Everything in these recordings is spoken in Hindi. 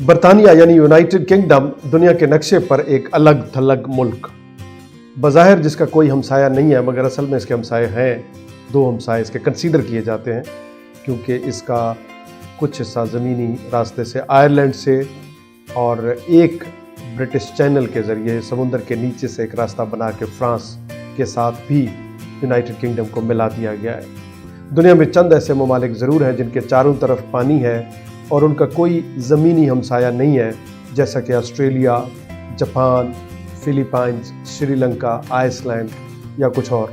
बरतानिया यानी यूनाइटेड किंगडम दुनिया के नक्शे पर एक अलग थलग मुल्क, बज़ाहिर जिसका कोई हमसाया नहीं है, मगर असल में इसके हमसाए हैं। दो हमसाए इसके कंसीडर किए जाते हैं, क्योंकि इसका कुछ हिस्सा ज़मीनी रास्ते से आयरलैंड से और एक ब्रिटिश चैनल के ज़रिए समुंदर के नीचे से एक रास्ता बना के फ्रांस के साथ भी यूनाइटेड किंगडम को मिला दिया गया है। दुनिया में चंद ऐसे ममालिक ज़रूर हैं जिनके चारों तरफ पानी है और उनका कोई ज़मीनी हमसाया नहीं है, जैसा कि Australia, Japan, Philippines, Sri Lanka, Iceland या कुछ और।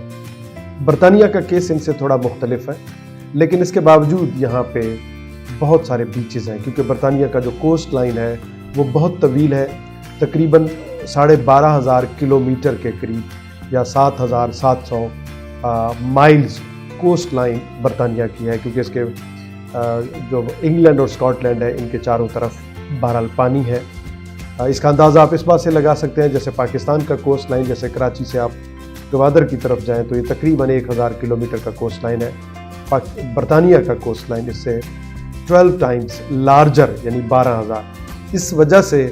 बरतानिया का केस इनसे थोड़ा मुख्तलिफ है, लेकिन इसके बावजूद यहाँ पे बहुत सारे बीचेस हैं, क्योंकि बरतानिया का जो कोस्ट लाइन है वो बहुत तवील है, तकरीबन 12,500 किलोमीटर के करीब या 7,700 माइल्स कोस्ट लाइन बरतानिया की है, क्योंकि इसके जो इंग्लैंड और स्कॉटलैंड है इनके चारों तरफ बहरहाल पानी है। इसका अंदाज़ा आप इस बात से लगा सकते हैं, जैसे पाकिस्तान का कोस्ट लाइन, जैसे कराची से आप गवादर की तरफ जाएं तो ये तकरीबन 1,000 किलोमीटर का कोस्ट लाइन है। बरतानिया का कोस्ट लाइन इससे 12 टाइम्स लार्जर यानी 12,000। इस वजह से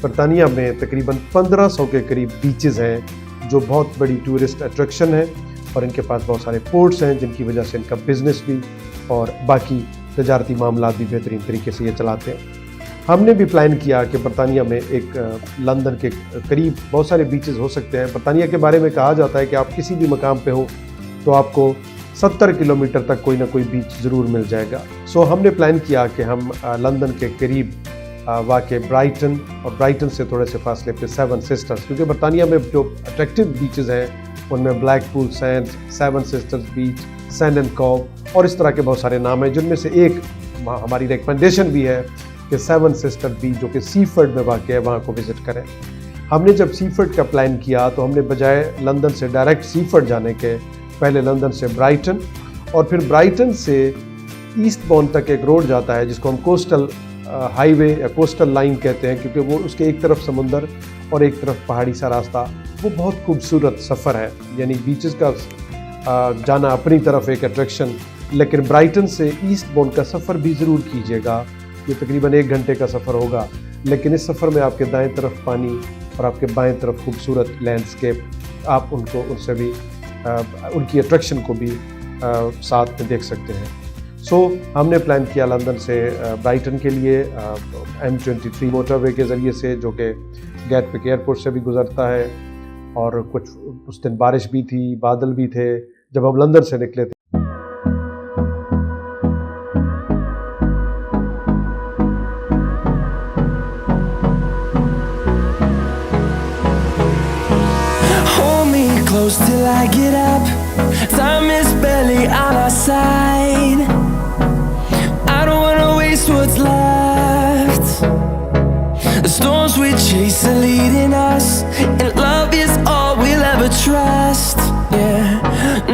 बरतानिया में तकरीबन 1,500 के करीब बीचेस हैं जो बहुत बड़ी टूरिस्ट अट्रैक्शन है, और इनके पास बहुत सारे पोर्ट्स हैं जिनकी वजह से इनका बिजनेस भी और बाकी तजारती मामला भी बेहतरीन तरीके से ये चलाते हैं। हमने भी प्लान किया कि बरतानिया में एक लंदन के करीब बहुत सारे बीचेस हो सकते हैं। बरतानिया के बारे में कहा जाता है कि आप किसी भी मकाम पे हो तो आपको 70 किलोमीटर तक कोई ना कोई बीच ज़रूर मिल जाएगा। सो हमने प्लान किया कि हम लंदन के करीब वाक़ ब्राइटन और ब्राइटन से थोड़े से फासले पे सेवन सिस्टर्स, क्योंकि बरतानिया में जो अट्रैक्टिव बीचेस हैं उनमें Blackpool Sands, Seven Sisters beach, sand and cove और इस तरह के बहुत सारे नाम हैं, जिनमें से एक हमारी रिकमेंडेशन भी है कि सेवन सिस्टर बीच जो कि सीफर्ड में वाक़ है, वहाँ को विज़िट करें। हमने जब सीफर्ड का प्लान किया तो हमने बजाय लंदन से डायरेक्ट सीफर्ड जाने के पहले लंदन से ब्राइटन और फिर ब्राइटन से ईस्टबॉर्न तक एक रोड जाता है जिसको हम कोस्टल हाईवे या कोस्टल लाइन कहते हैं, क्योंकि वो उसके एक तरफ समुंदर और एक तरफ पहाड़ी सा रास्ता, वो बहुत खूबसूरत सफ़र है। यानी बीचेस का जाना अपनी तरफ एक अट्रैक्शन, लेकिन ब्राइटन से ईस्टबॉर्न का सफ़र भी ज़रूर कीजिएगा। ये तकरीबन 1 घंटे का सफ़र होगा, लेकिन इस सफ़र में आपके दाएं तरफ पानी और आपके बाएं तरफ खूबसूरत लैंडस्केप, आप उनको उनसे भी उनकी अट्रैक्शन को भी साथ में देख सकते हैं। सो हमने प्लान किया लंदन से ब्राइटन के लिए M23 मोटरवे के ज़रिए से, जो कि गैटविक एयरपोर्ट से भी गुजरता है, और कुछ उस दिन बारिश भी थी, बादल भी थे जब हम लंदन से निकले थे। Close till I get up, time is barely on our side. I don't wanna waste what's left. The storms we chase are leading us, and love is all we'll ever trust. Yeah,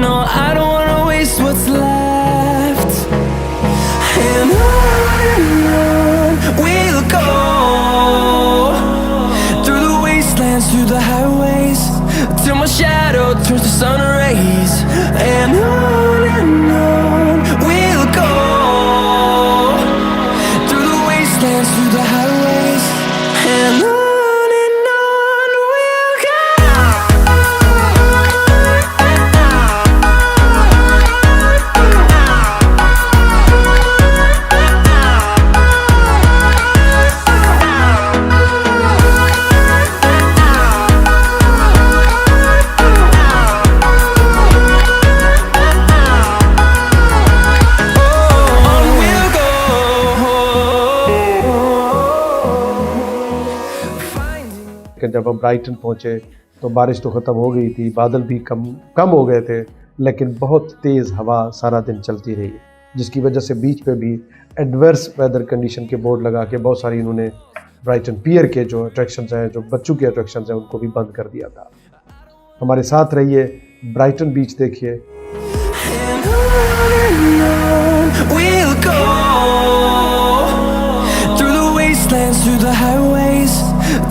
no, I don't wanna waste what's left. And on we'll go, through the wastelands, through the highways, till my shadow turns to sun rays. And on we'll go, through the wastelands, through the highways, and on we'll go. जब हम ब्राइटन पहुँचे तो बारिश तो ख़त्म हो गई थी, बादल भी कम हो गए थे, लेकिन बहुत तेज़ हवा सारा दिन चलती रही, जिसकी वजह से बीच पे भी एडवर्स वेदर कंडीशन के बोर्ड लगा के बहुत सारी इन्होंने ब्राइटन पियर के जो अट्रैक्शंस हैं, जो बच्चों के अट्रैक्शंस हैं, उनको भी बंद कर दिया था। हमारे साथ रहिए, ब्राइटन बीच देखिए। Through the highways,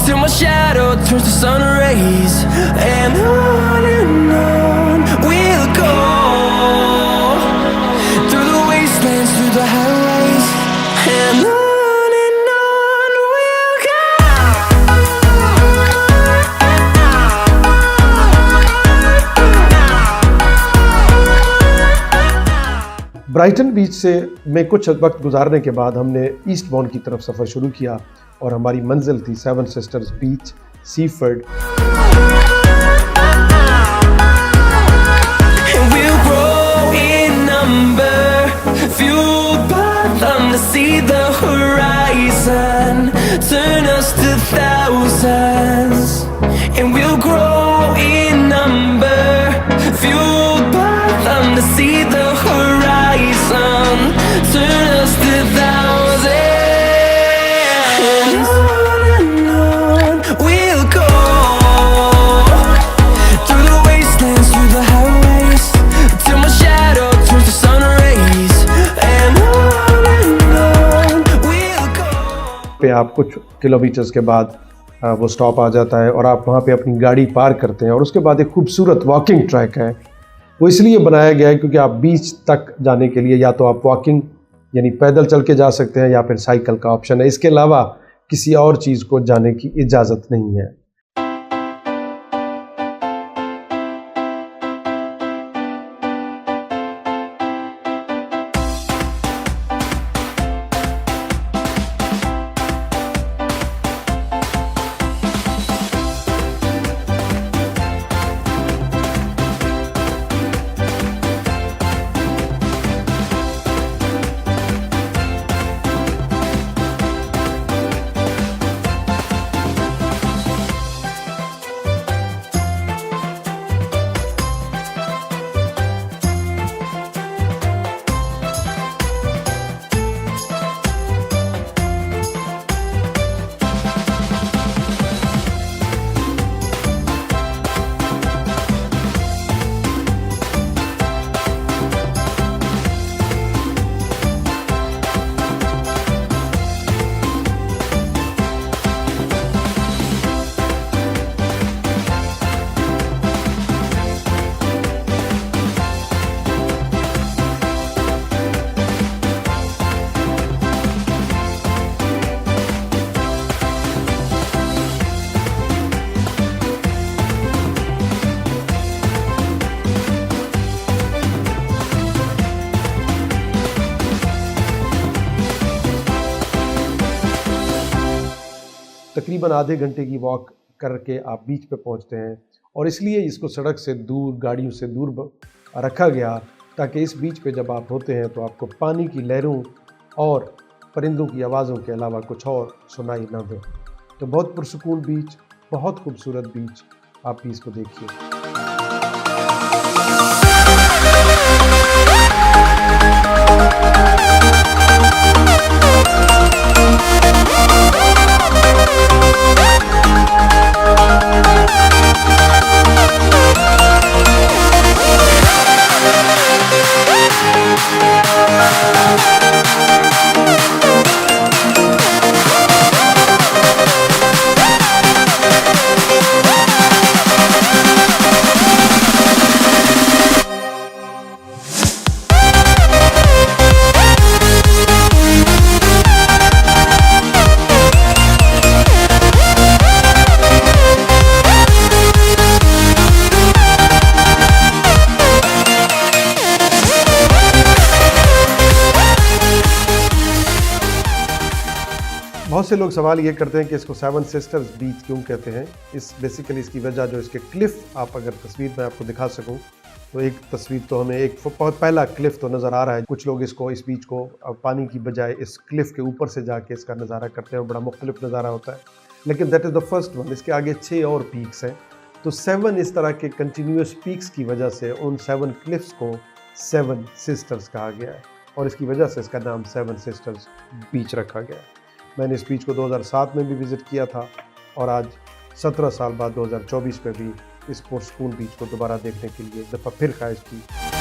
till my shadow turns to sun rays. And on we'll go, through the wastelands, through the highways, and on we'll Brighton beach से में कुछ वक्त गुजारने के बाद हमने ईस्टबाउंड की तरफ सफ़र शुरू किया और हमारी मंजिल थी Seven Sisters beach, Seaford. Turn us to thousands, and we'll grow in number, fueled by them to see the horizon. Turn us to thousands, and on we'll go, through the wastelands, through the highways, till my shadow turns to sun rays, and on we'll go. पे आप कुछ किलोमीटर्स के बाद वो स्टॉप आ जाता है और आप वहाँ पे अपनी गाड़ी पार्क करते हैं और उसके बाद एक खूबसूरत वॉकिंग ट्रैक है। वो इसलिए बनाया गया है क्योंकि आप बीच तक जाने के लिए या तो आप वॉकिंग यानी पैदल चल के जा सकते हैं या फिर साइकिल का ऑप्शन है। इसके अलावा किसी और चीज़ को जाने की इजाज़त नहीं है। तकरीबन आधे घंटे की वॉक करके आप बीच पे पहुंचते हैं और इसलिए इसको सड़क से दूर, गाड़ियों से दूर रखा गया ताकि इस बीच पे जब आप होते हैं तो आपको पानी की लहरों और परिंदों की आवाज़ों के अलावा कुछ और सुनाई ना दे। तो बहुत पुरसुकून बीच, बहुत खूबसूरत बीच, आप भी इसको देखिए। बहुत से लोग सवाल ये करते हैं कि इसको सेवन सिस्टर्स बीच क्यों कहते हैं। बेसिकली इसकी वजह जो इसके क्लिफ, आप अगर तस्वीर में आपको दिखा सकूं तो एक तस्वीर तो हमें एक बहुत पहला क्लिफ तो नज़र आ रहा है। कुछ लोग इस बीच को पानी की बजाय इस क्लिफ के ऊपर से जाके इसका नज़ारा करते हैं और बड़ा मुख्तलिफ नज़ारा होता है, लेकिन that is the first one. इसके आगे 6 और पीक्स हैं, तो 7 इस तरह के कंटिन्यूस पीक्स की वजह से उन 7 क्लिफ्स को 7 सिस्टर्स कहा गया है और इसकी वजह से इसका नाम सेवन सिस्टर्स बीच रखा गया है। मैंने इस बीच को 2007 में भी विज़िट किया था और आज 17 साल बाद 2024 में भी इस पुरसुकून बीच को दोबारा देखने के लिए एक दफ़ा फिर ख्वाहिश की।